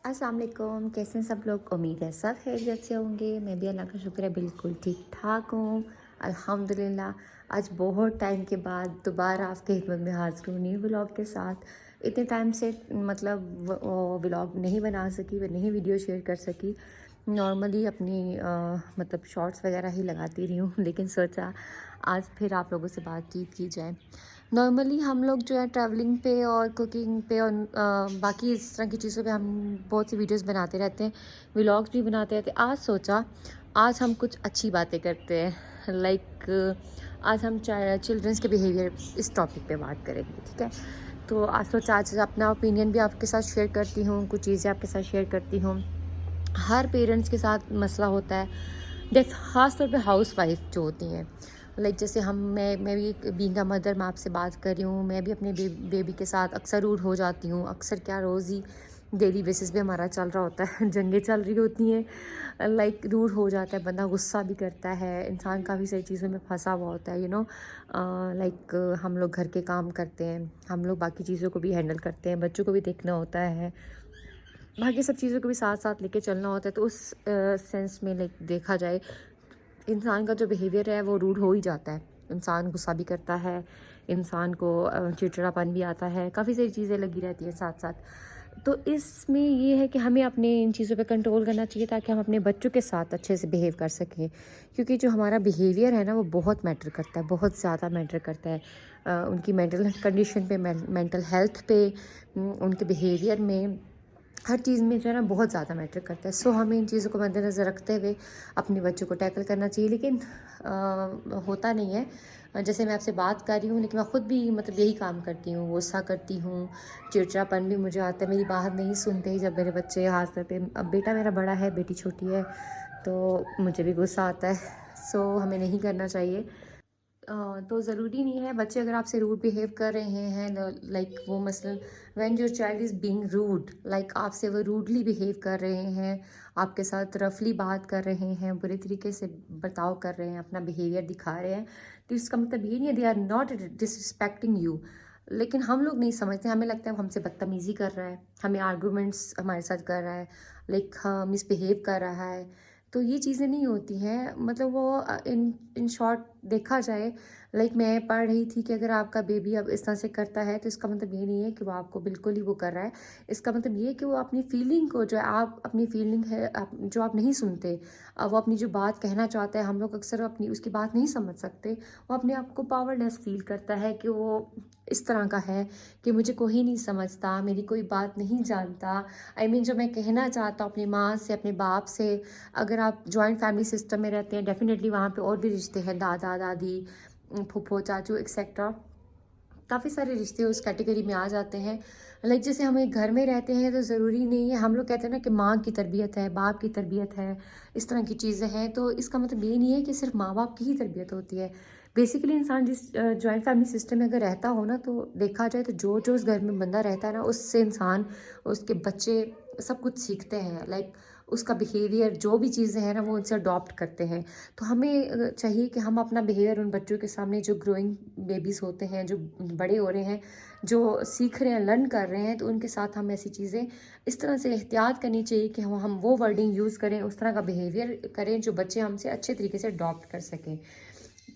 अस्सलाम वालेकुम। कैसे हैं सब लोग? उम्मीद है सब खैरियत से होंगे। मैं भी अल्लाह का शुक्र है बिल्कुल ठीक ठाक हूँ, अल्हम्दुलिल्लाह। आज बहुत टाइम के बाद दोबारा आपके खिदमत में हाज़िर हूँ न्यू व्लॉग के साथ। इतने टाइम से मतलब व्लॉग नहीं बना सकी, व नहीं वीडियो शेयर कर सकी। नॉर्मली अपनी मतलब शॉर्ट्स वगैरह ही लगाती रही हूँ, लेकिन सोचा आज फिर आप लोगों से बातचीत की जाए। नॉर्मली हम लोग जो है ट्रैवलिंग पे और कुकिंग पे और बाकी इस तरह की चीज़ों पे हम बहुत सी वीडियोस बनाते रहते हैं, व्लॉग्स भी बनाते रहते हैं। आज सोचा आज हम कुछ अच्छी बातें करते हैं, लाइक आज हम चिल्ड्रंस के बिहेवियर इस टॉपिक पे बात करेंगे, ठीक है। तो आज सोचा आज अपना ओपिनियन भी आपके साथ शेयर करती हूँ, कुछ चीज़ें आपके साथ शेयर करती हूँ। हर पेरेंट्स के साथ मसला होता है, जैसे ख़ास तौर पे हाउस वाइफ जो होती हैं। लाइक जैसे मैं भी बीइंग अ मदर मैं आपसे बात कर रही हूँ, मैं भी अपने बेबी के साथ अक्सर रूड हो जाती हूँ। अक्सर क्या, रोज़ ही डेली बेसिस पे हमारा चल रहा होता है जंगें चल रही होती हैं। लाइक रूड हो जाता है बंदा, गुस्सा भी करता है इंसान, काफ़ी सारी चीज़ों में फंसा हुआ होता है, लाइक हम लोग घर के काम करते हैं, हम लोग बाकी चीज़ों को भी हैंडल करते हैं, बच्चों को भी देखना होता है, बाकी सब चीज़ों को भी साथ साथ लेके चलना होता है। तो उस सेंस में लाइक देखा जाए, इंसान का जो बिहेवियर है वो रूड हो ही जाता है। इंसान गुस्सा भी करता है, इंसान को चिड़चिड़ापन भी आता है, काफ़ी सारी चीज़ें लगी रहती हैं साथ साथ। तो इसमें ये है कि हमें अपने इन चीज़ों पे कंट्रोल करना चाहिए ताकि हम अपने बच्चों के साथ अच्छे से बिहेव कर सकें, क्योंकि जो हमारा बिहेवियर है ना वो बहुत मैटर करता है, बहुत ज़्यादा मैटर करता है। उनकी मेंटल कंडीशन पे, मेंटल हेल्थ पे, उनके बिहेवियर में, हर चीज़ में जो है ना बहुत ज़्यादा मैटर करता है। सो हमें इन चीज़ों को मद्देनज़र रखते हुए अपने बच्चों को टैकल करना चाहिए, लेकिन होता नहीं है। जैसे मैं आपसे बात कर रही हूँ, लेकिन मैं ख़ुद भी मतलब यही काम करती हूँ, गुस्सा करती हूँ, चिड़चिड़ापन भी मुझे आता है, मेरी बात नहीं सुनते जब मेरे बच्चे हाथ करते। अब बेटा मेरा बड़ा है, बेटी छोटी है, तो मुझे भी गुस्सा आता है। सो हमें नहीं करना चाहिए। तो ज़रूरी नहीं है बच्चे अगर आपसे रूड बिहेव कर रहे हैं, लाइक वो मसलन when your child is being rude, like आपसे वो रूडली बिहेव कर रहे हैं, आपके साथ रफली बात कर रहे हैं, बुरे तरीके से बर्ताव कर रहे हैं, अपना बिहेवियर दिखा रहे हैं, तो इसका मतलब ये नहीं है they are not disrespecting you. लेकिन हम लोग नहीं समझते, हमें लगता है वो हमसे बदतमीज़ी कर रहा है, हमें आर्गूमेंट्स हमारे साथ कर रहा है, लाइक मिसबिहेव कर रहा है। तो ये चीज़ें नहीं होती हैं, मतलब वो इन शॉर्ट देखा जाए, लाइक मैं पढ़ रही थी कि अगर आपका बेबी अब इस तरह से करता है तो इसका मतलब ये नहीं है कि वो आपको बिल्कुल ही वो कर रहा है। इसका मतलब ये है कि वो अपनी फीलिंग को, जो आप अपनी फीलिंग है जो आप नहीं सुनते, वो अपनी जो बात कहना चाहता है, हम लोग अक्सर अपनी उसकी बात नहीं समझ सकते। वो अपने आप को पावरलेस फील करता है कि वो इस तरह का है कि मुझे कोई नहीं समझता, मेरी कोई बात नहीं जानता। जो मैं कहना चाहता हूँ अपनी माँ से, अपने बाप से, अगर आप जॉइंट फैमिली सिस्टम में रहते हैं, डेफिनेटली वहाँ पे और भी रिश्ते हैं, दादा दादी, फूफो चाचू एक्सेट्रा, काफ़ी सारे रिश्ते उस कैटेगरी में आ जाते हैं। लाइक जैसे हम एक घर में रहते हैं तो ज़रूरी नहीं है, हम लोग कहते हैं ना कि माँ की तरबियत है, बाप की तरबियत है, इस तरह की चीज़ें हैं, तो इसका मतलब ये नहीं है कि सिर्फ माँ बाप की ही तरबियत होती है। बेसिकली इंसान जिस जॉइंट फैमिली सिस्टम में अगर रहता हो ना, तो देखा जाए तो जो जो उस घर में बंदा रहता है ना, उससे इंसान, उसके बच्चे सब कुछ सीखते हैं। लाइक उसका बिहेवियर, जो भी चीज़ें हैं ना, वो उनसे अडॉप्ट करते हैं। तो हमें चाहिए कि हम अपना बिहेवियर उन बच्चों के सामने, जो ग्रोइंग बेबीज़ होते हैं, जो बड़े हो रहे हैं, जो सीख रहे हैं, लर्न कर रहे हैं, तो उनके साथ हम ऐसी चीज़ें इस तरह से एहतियात करनी चाहिए कि हम वो वर्डिंग यूज़ करें, उस तरह का बिहेवियर करें जो बच्चे हमसे अच्छे तरीके से अडॉप्ट कर सकें।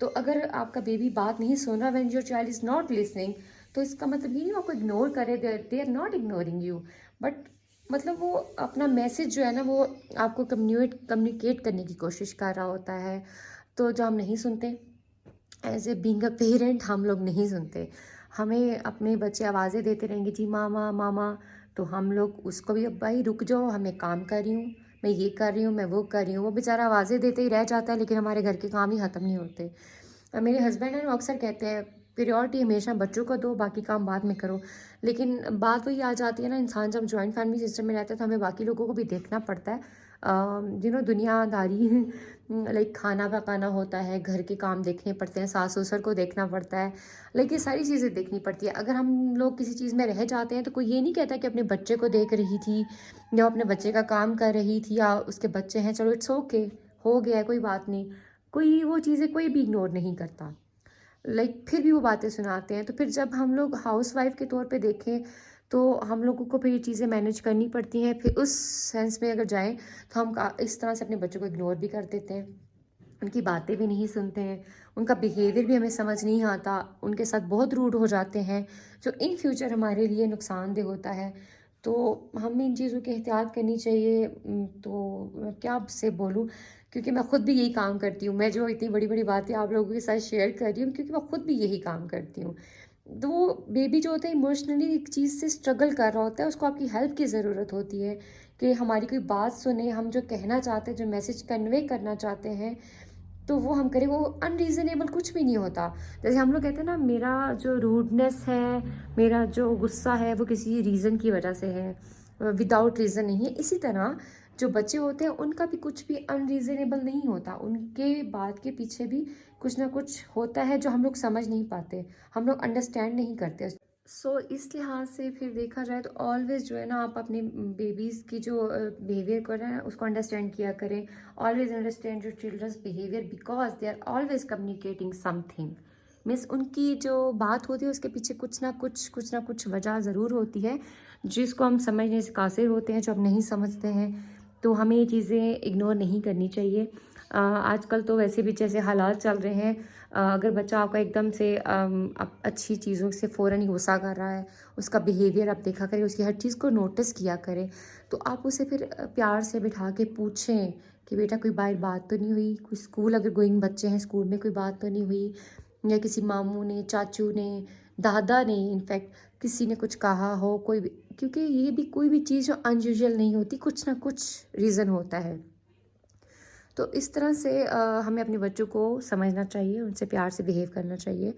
तो अगर आपका बेबी बात नहीं सुन रहा, when your child is not listening, तो इसका मतलब ये नहीं आपको इग्नोर करे, they are not ignoring you, but मतलब वो अपना मैसेज जो है ना, वो आपको कम्युनिकेट करने की कोशिश कर रहा होता है। तो जो हम नहीं सुनते, as a being a parent हम लोग नहीं सुनते। हमें अपने बच्चे आवाज़ें देते रहेंगे, जी मामा मामा, तो हम लोग उसको भी, अब भाई रुक जाओ, हमें काम कर रही हूँ, मैं ये कर रही हूँ, मैं वो कर रही हूँ, वो बेचारा आवाज़ें देते ही रह जाता है, लेकिन हमारे घर के काम ही ख़त्म नहीं होते। मेरे हस्बैंड हैं, वो अक्सर कहते हैं प्रायोरिटी हमेशा बच्चों को दो, बाकी काम बाद में करो। लेकिन बात वही आ जाती है ना, इंसान जब जॉइंट फैमिली सिस्टम में रहता है तो हमें बाकी लोगों को भी देखना पड़ता है। दुनियादारी लाइक खाना पकाना होता है, घर के काम देखने पड़ते हैं, सास ससुर को देखना पड़ता है, लाइक ये सारी चीज़ें देखनी पड़ती है। अगर हम लोग किसी चीज़ में रह जाते हैं तो कोई ये नहीं कहता कि अपने बच्चे को देख रही थी या अपने बच्चे का काम कर रही थी, या उसके बच्चे हैं, चलो इट्स ओके, हो गया है, कोई बात नहीं। कोई वो चीज़ें कोई भी इग्नोर नहीं करता, लाइक फिर भी वो बातें सुनाते हैं। तो फिर जब हम लोग हाउसवाइफ के तौर पे देखें, तो हम लोगों को फिर ये चीज़ें मैनेज करनी पड़ती हैं। फिर उस सेंस में अगर जाएँ तो हम इस तरह से अपने बच्चों को इग्नोर भी कर देते हैं, उनकी बातें भी नहीं सुनते हैं, उनका बिहेवियर भी हमें समझ नहीं आता, उनके साथ बहुत रूड हो जाते हैं, जो इन फ्यूचर हमारे लिए नुकसानदेह होता है। तो हमें इन चीज़ों की एहतियात करनी चाहिए। तो मैं क्या आपसे बोलूँ, क्योंकि मैं खुद भी यही काम करती हूँ। मैं जो इतनी बड़ी-बड़ी बातें आप लोगों के साथ शेयर कर रही हूँ, क्योंकि मैं खुद भी यही काम करती हूँ। तो वो बेबी जो होता है इमोशनली एक चीज़ से स्ट्रगल कर रहा होता है, उसको आपकी हेल्प की ज़रूरत होती है कि हमारी कोई बात सुने, हम जो कहना चाहते हैं, जो मैसेज कन्वे करना चाहते हैं, तो वो हम करें। वो अनरीज़नेबल कुछ भी नहीं होता। जैसे हम लोग कहते हैं ना, मेरा जो रूडनेस है, मेरा जो गुस्सा है, वो किसी रीज़न की वजह से है, विदाउट रीज़न नहीं है। इसी तरह जो बच्चे होते हैं उनका भी कुछ भी अनरीज़नेबल नहीं होता, उनके बात के पीछे भी कुछ ना कुछ होता है जो हम लोग समझ नहीं पाते, हम लोग अंडरस्टैंड नहीं करते। सो इस लिहाज से फिर देखा जाए तो ऑलवेज़ जो है ना, आप अपने बेबीज़ की जो बिहेवियर कर रहे हैं उसको अंडरस्टैंड किया करें। Always understand your childrens behaviour because they are always communicating something. Means उनकी जो बात होती है उसके पीछे कुछ ना कुछ वजह ज़रूर होती है, जिसको हम समझने से कासिर होते हैं, जो हम नहीं समझते हैं। तो हमें ये चीज़ें इग्नोर नहीं करनी चाहिए। आजकल तो वैसे भी जैसे हालात चल रहे हैं, अगर बच्चा आपका एकदम से अच्छी चीज़ों से फ़ौरन ही गुस्सा कर रहा है, उसका बिहेवियर आप देखा करें, उसकी हर चीज़ को नोटिस किया करें, तो आप उसे फिर प्यार से बिठा के पूछें कि बेटा कोई बात तो नहीं हुई, कोई स्कूल अगर गोइंग बच्चे हैं, स्कूल में कोई बात तो नहीं हुई, या किसी मामू ने, चाचू ने, दादा ने, इनफैक्ट किसी ने कुछ कहा हो, कोई भी, क्योंकि ये भी कोई भी चीज़ जो अनयूजुअल नहीं होती, कुछ ना कुछ रीज़न होता है। तो इस तरह से हमें अपने बच्चों को समझना चाहिए, उनसे प्यार से बिहेव करना चाहिए।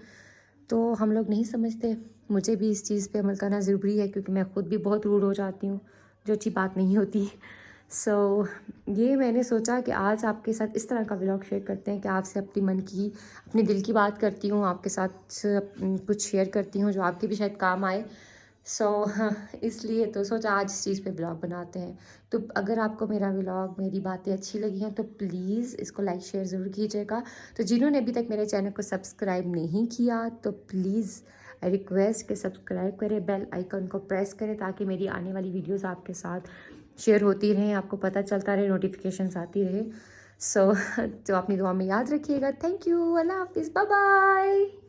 तो हम लोग नहीं समझते, मुझे भी इस चीज़ पे अमल करना ज़रूरी है, क्योंकि मैं खुद भी बहुत रूड हो जाती हूँ, जो अच्छी बात नहीं होती। सो ये मैंने सोचा कि आज आपके साथ इस तरह का व्लॉग शेयर करते हैं कि आपसे अपनी मन की, अपने दिल की बात करती हूँ, आपके साथ कुछ शेयर करती हूँ जो आपके भी शायद काम आए। सो हाँ, इसलिए तो सोचा आज इस चीज़ पे ब्लॉग बनाते हैं। तो अगर आपको मेरा व्लॉग, मेरी बातें अच्छी लगी हैं तो प्लीज़ इसको लाइक शेयर ज़रूर कीजिएगा। तो जिन्होंने अभी तक मेरे चैनल को सब्सक्राइब नहीं किया तो प्लीज़ आई रिक्वेस्ट कि सब्सक्राइब करें, बेल आइकन को प्रेस करें, ताकि मेरी आने वाली वीडियोज़ आपके साथ शेयर होती रहें, आपको पता चलता रहे, नोटिफिकेशंस आती रहे। सो तो अपनी दुआ में याद रखिएगा। थैंक यू, अल्लाह हाफिज़, बाय बाय।